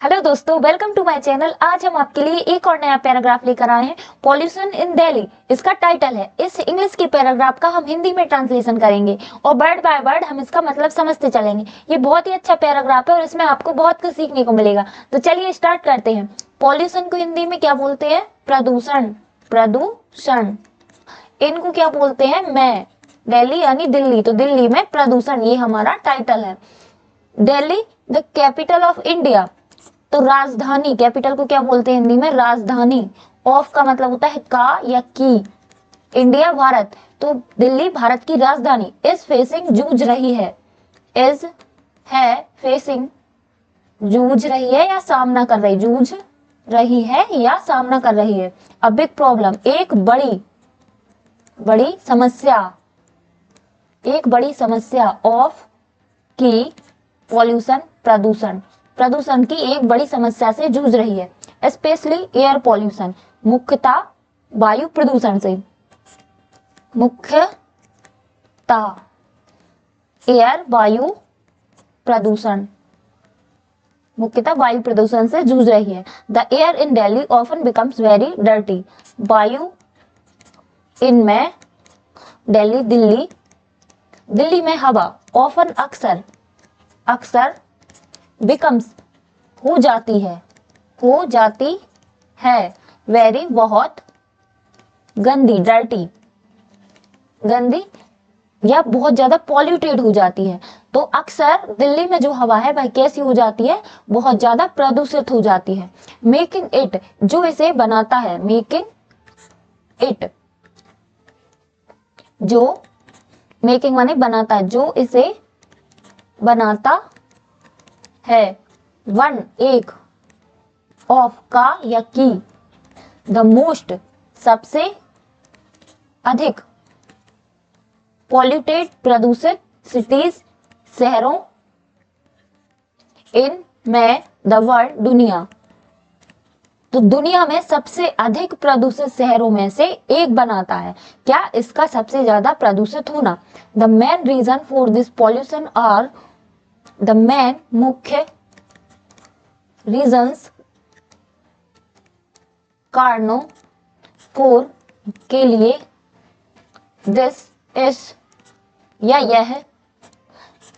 Hello दोस्तों, welcome to my channel. आज हम आपके लिए एक और नया पैराग्राफ लेकर आए हैं, पॉल्यूशन इन दिल्ली। इसका टाइटल है। इस इंग्लिश के पैराग्राफ का हम हिंदी में ट्रांसलेशन करेंगे और वर्ड बाय वर्ड हम इसका मतलब समझते चलेंगे। ये बहुत ही अच्छा पैराग्राफ है और इसमें आपको बहुत कुछ सीखने को मिलेगा। तो चलिए स्टार्ट करते हैं। पॉल्यूशन को हिंदी में क्या बोलते हैं? प्रदूषण। प्रदूषण। इनको क्या बोलते हैं? मैं। दिल्ली यानी दिल्ली, तो दिल्ली में प्रदूषण, ये हमारा टाइटल है। Delhi the capital of India, तो राजधानी, कैपिटल को क्या बोलते हैं हिंदी में? राजधानी। ऑफ का मतलब होता है का या की। इंडिया भारत, तो दिल्ली भारत की राजधानी। इज फेसिंग, जूझ रही है। इज है, फेसिंग जूझ रही है या सामना कर रही, जूझ रही है या सामना कर रही है। अ बिग प्रॉब्लम, एक बड़ी बड़ी समस्या, एक बड़ी समस्या। ऑफ की, पॉल्यूशन प्रदूषण, प्रदूषण की एक बड़ी समस्या से जूझ रही है। स्पेशली एयर पॉल्यूशन, मुख्यतः वायु प्रदूषण से। मुख्यतः एयर, वायु प्रदूषण, मुख्यतः वायु प्रदूषण से जूझ रही है। The air in Delhi often becomes very dirty, वायु इनमें, दिल्ली दिल्ली, दिल्ली में हवा, ऑफन अक्सर, अक्सर, बिकम्स हो जाती है, हो जाती है, वेरी बहुत, गंदी, डर्टी, गंदी या बहुत ज्यादा पॉल्यूटेड हो जाती है। तो अक्सर दिल्ली में जो हवा है वह कैसी हो जाती है? बहुत ज्यादा प्रदूषित हो जाती है। मेकिंग इट, जो इसे बनाता है, मेकिंग इट, जो, मेकिंग माने बनाता है, जो इसे बनाता है। वन, एक, ऑफ का या की, द मोस्ट, सबसे अधिक, पॉल्यूटेड, प्रदूषित, सिटीज, शहरों, इन में, द वर्ल्ड, दुनिया, तो दुनिया में सबसे अधिक प्रदूषित शहरों में से एक बनाता है। क्या? इसका सबसे ज्यादा प्रदूषित होना। The main reason for this pollution are, the main, मुख्य, रीजंस, कारणों, फोर, के लिए, दिस, इस या यह,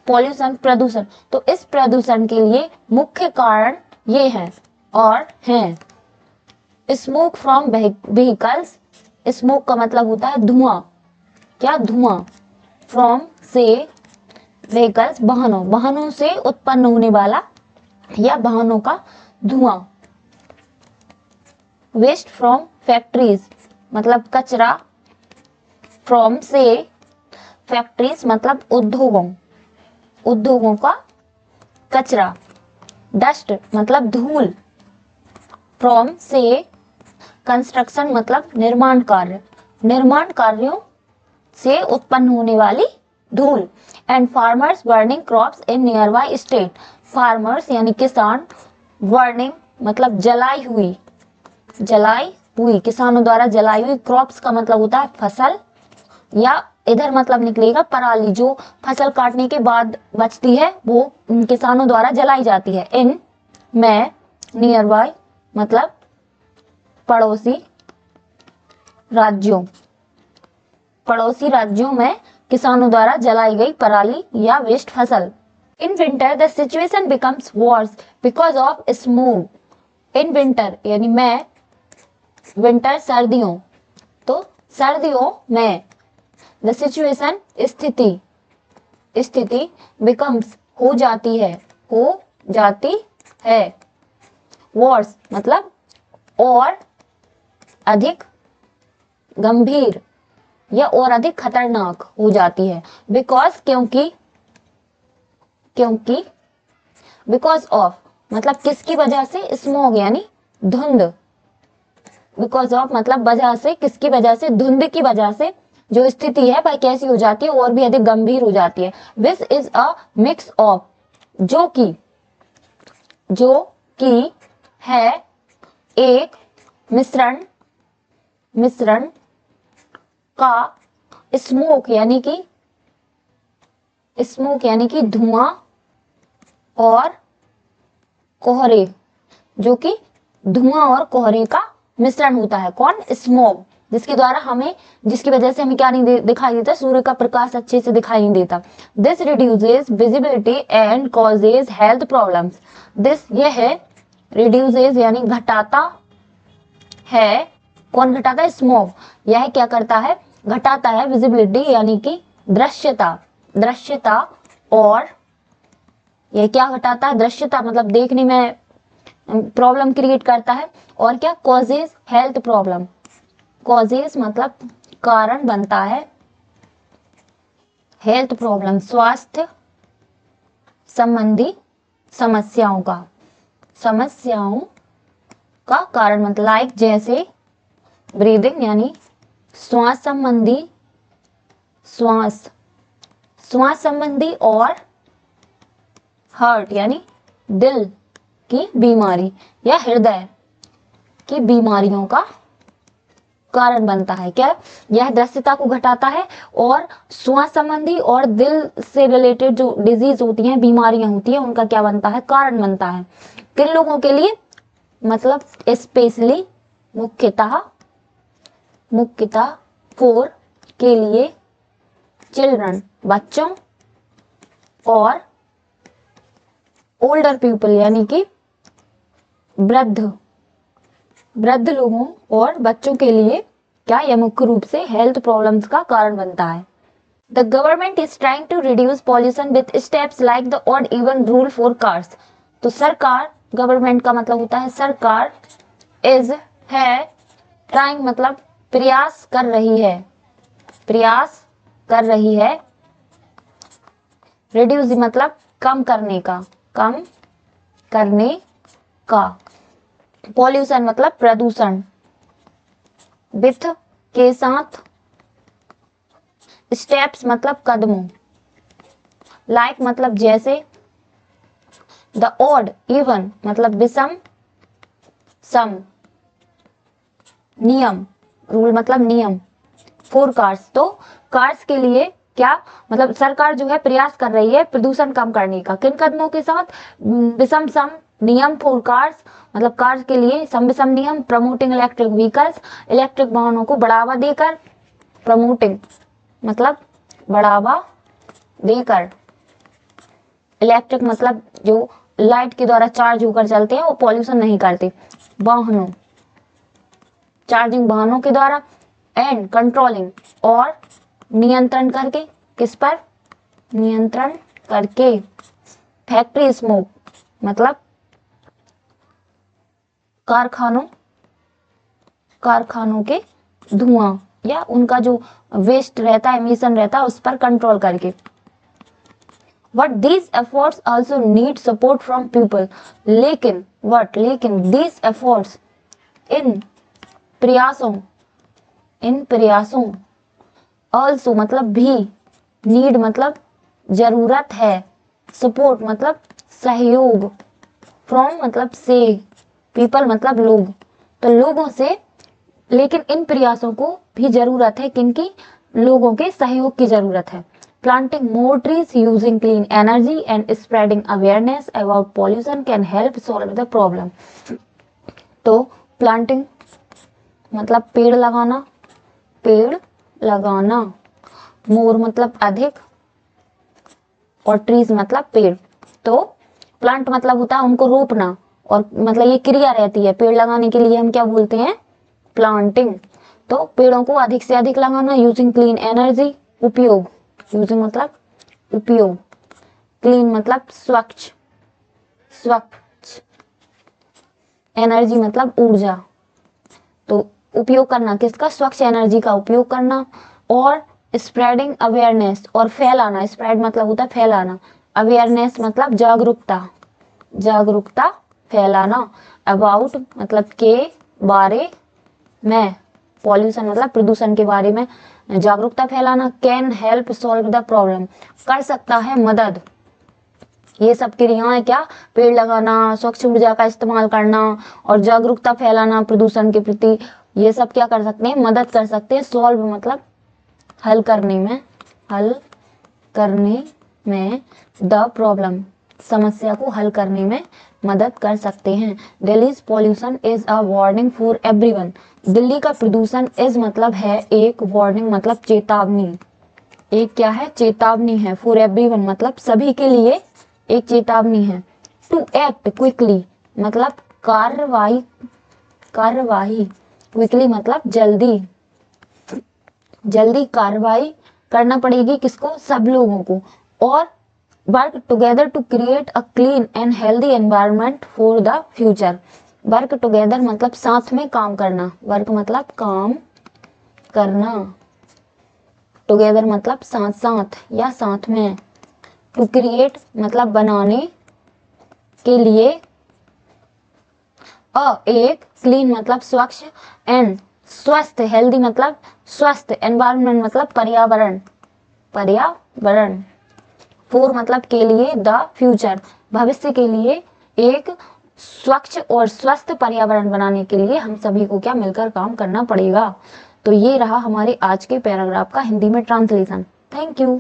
पॉल्यूशन, प्रदूषण, तो इस प्रदूषण के लिए मुख्य कारण ये हैं और हैं। स्मोक फ्रॉम व्हीकल्स, स्मोक का मतलब होता है धुआं। क्या? धुआं। फ्रॉम से, व्हीकल्स, वाहनों, वाहनों से उत्पन्न होने वाला या वाहनों का धुआं। वेस्ट फ्रॉम फैक्ट्रीज, मतलब कचरा। फ्रॉम से, फैक्ट्रीज मतलब उद्योगों, उद्योगों का कचरा। डस्ट मतलब धूल। फ्रॉम से, कंस्ट्रक्शन मतलब निर्माण कार्य, निर्माण कार्यों से उत्पन्न होने वाली धूल। And farmers burning crops in near by state, farmers यानी किसान, बर्निंग मतलब जलाई हुई, जलाई हुई, किसानों द्वारा जलाई हुई। क्रॉप्स का मतलब होता है फसल, या इधर मतलब निकलेगा पराली, जो फसल काटने के बाद बचती है वो किसानों द्वारा जलाई जाती है। इन में, नियर बाय मतलब पड़ोसी राज्यों, पड़ोसी राज्यों में किसानों द्वारा जलाई गई पराली या वेस्ट फसल। In winter the situation becomes worse because of smoke. In winter यानी में, विंटर सर्दियों, तो सर्दियों में, द सिचुएशन स्थिति, स्थिति, बिकम्स हो जाती है, हो जाती है, वर्स मतलब और अधिक गंभीर या और अधिक खतरनाक हो जाती है। बिकॉज, क्योंकि, क्योंकि, बिकॉज ऑफ मतलब किसकी वजह से? स्मोग यानी धुंध। बिकॉज ऑफ मतलब वजह से, किसकी वजह से? धुंध की वजह से जो स्थिति है वह कैसी हो जाती है? और भी अधिक गंभीर हो जाती है। This is a mix of, जो कि, जो कि है एक मिश्रण, मिश्रण का, स्मोक यानी कि, स्मोक यानी कि धुआं, और कोहरे, जो कि धुआं और कोहरे का मिश्रण होता है। कौन? स्मॉग, जिसके द्वारा हमें, जिसकी वजह से हमें क्या नहीं दिखाई देता, सूर्य का प्रकाश अच्छे से दिखाई नहीं देता। This reduces visibility and causes health problems. This, यह है, रिड्यूसेस यानी घटाता है। कौन घटाता है? स्मॉग। यह क्या करता है? घटाता है विजिबिलिटी यानी कि दृश्यता, दृश्यता। और यह क्या घटाता है? दृश्यता मतलब देखने में प्रॉब्लम क्रिएट करता है। और क्या? Causes health problem. कॉजेज मतलब कारण बनता है, हेल्थ प्रॉब्लम स्वास्थ्य संबंधी समस्याओं का, समस्याओं का कारण मतलब लाइक जैसे ब्रीदिंग यानी श्वास संबंधी, श्वास संबंधी, और हार्ट यानी दिल की बीमारी या हृदय की बीमारियों का कारण बनता है। क्या? यह दृश्यता को घटाता है और श्वास संबंधी और दिल से रिलेटेड जो डिजीज होती हैं, बीमारियां होती हैं, उनका क्या बनता है? कारण बनता है। किन लोगों के लिए? मतलब स्पेशली, मुख्यतः फोर के लिए, चिल्ड्रन बच्चों, और ओल्डर पीपल यानी कि वृद्ध लोगों और बच्चों के लिए क्या? यह मुख्य रूप से हेल्थ प्रॉब्लम्स का कारण बनता है। The government is trying to reduce pollution with steps like the odd even rule for cars. तो सरकार, गवर्नमेंट का मतलब होता है सरकार, इज है, ट्राइंग मतलब प्रयास कर रही है, प्रयास कर रही है, रिड्यूस मतलब कम करने का, कम करने का, पॉल्यूशन मतलब प्रदूषण, विथ के साथ, स्टेप्स मतलब कदमों, लाइक मतलब जैसे, द ऑड इवन मतलब विषम, सम, नियम, रूल मतलब नियम, फोर कार्स, तो कार्स के लिए क्या मतलब सरकार जो है प्रयास कर रही है प्रदूषण कम करने का। किन कदमों के साथ? विषम सम नियम फॉर कार्स मतलब कार्स के लिए सम विषम नियम, प्रमोटिंग इलेक्ट्रिक व्हीकल्स, इलेक्ट्रिक वाहनों को बढ़ावा देकर, प्रमोटिंग मतलब बढ़ावा देकर, इलेक्ट्रिक मतलब जो लाइट के द्वारा चार्ज होकर चलते हैं वो पॉल्यूशन नहीं करते, वाहनों, चार्जिंग वाहनों के द्वारा, एंड कंट्रोलिंग और नियंत्रण करके, किस पर? नियंत्रण करके, फैक्ट्री स्मोक मतलब कारखानों के धुआं या उनका जो वेस्ट रहता है, एमिशन रहता है, उस पर कंट्रोल करके। But these efforts also need support from people. लेकिन these efforts, इन प्रयासों also मतलब भी, need मतलब जरूरत है, support मतलब सहयोग, from मतलब से, people मतलब लोग, तो लोगों से, लेकिन इन प्रयासों को भी जरूरत है, किनकी? लोगों के सहयोग की जरूरत है। Planting more trees, using clean energy and spreading awareness about pollution can help solve the problem. तो planting मतलब पेड़ लगाना, more मतलब अधिक, और trees मतलब पेड़। तो plant मतलब होता है उनको रोपना, और मतलब ये क्रिया रहती है, पेड़ लगाने के लिए हम क्या बोलते हैं? प्लांटिंग। तो पेड़ों को अधिक से अधिक लगाना, यूजिंग क्लीन एनर्जी, उपयोग, यूजिंग मतलब उपयोग, क्लीन मतलब स्वच्छ, एनर्जी मतलब ऊर्जा, तो उपयोग करना किसका? स्वच्छ एनर्जी का उपयोग करना, और स्प्रेडिंग अवेयरनेस और फैलाना, स्प्रेड मतलब होता है फैलाना, अवेयरनेस मतलब जागरूकता फैलाना, अबाउट मतलब के बारे में, पॉल्यूशन मतलब प्रदूषण के बारे में जागरूकता फैलाना, can help solve the problem कर सकता है मदद। ये सब क्रियाएं क्या? पेड़ लगाना, स्वच्छ ऊर्जा का इस्तेमाल करना और जागरूकता फैलाना प्रदूषण के प्रति, ये सब क्या कर सकते हैं? मदद कर सकते हैं। सॉल्व मतलब हल करने में, द प्रॉब्लम समस्या को हल करने में, मदद कर सकते हैं। Delhi's pollution is a warning for everyone. Delhi का प्रदूषण इज मतलब है एक, वार्निंग मतलब चेतावनी, एक क्या है, चेतावनी है, फॉर एवरीवन मतलब सभी के लिए एक चेतावनी है। टू एक्ट क्विकली मतलब कार्रवाई, कार्रवाई, क्विकली मतलब जल्दी, जल्दी कार्रवाई करना पड़ेगी किसको, सब लोगों को। और work together to create a clean and healthy environment for the future. Work together मतलब साथ में काम करना, वर्क मतलब काम करना, टुगेदर मतलब साथ साथ या साथ में, टू क्रिएट मतलब बनाने के लिए, एक, क्लीन मतलब स्वच्छ, एंड स्वस्थ, हेल्दी मतलब स्वस्थ, एनवायरनमेंट मतलब पर्यावरण, पर्यावरण, फॉर मतलब के लिए, द फ्यूचर भविष्य के लिए, एक स्वच्छ और स्वस्थ पर्यावरण बनाने के लिए हम सभी को क्या मिलकर काम करना पड़ेगा। तो ये रहा हमारे आज के पैराग्राफ का हिंदी में ट्रांसलेशन। Thank you.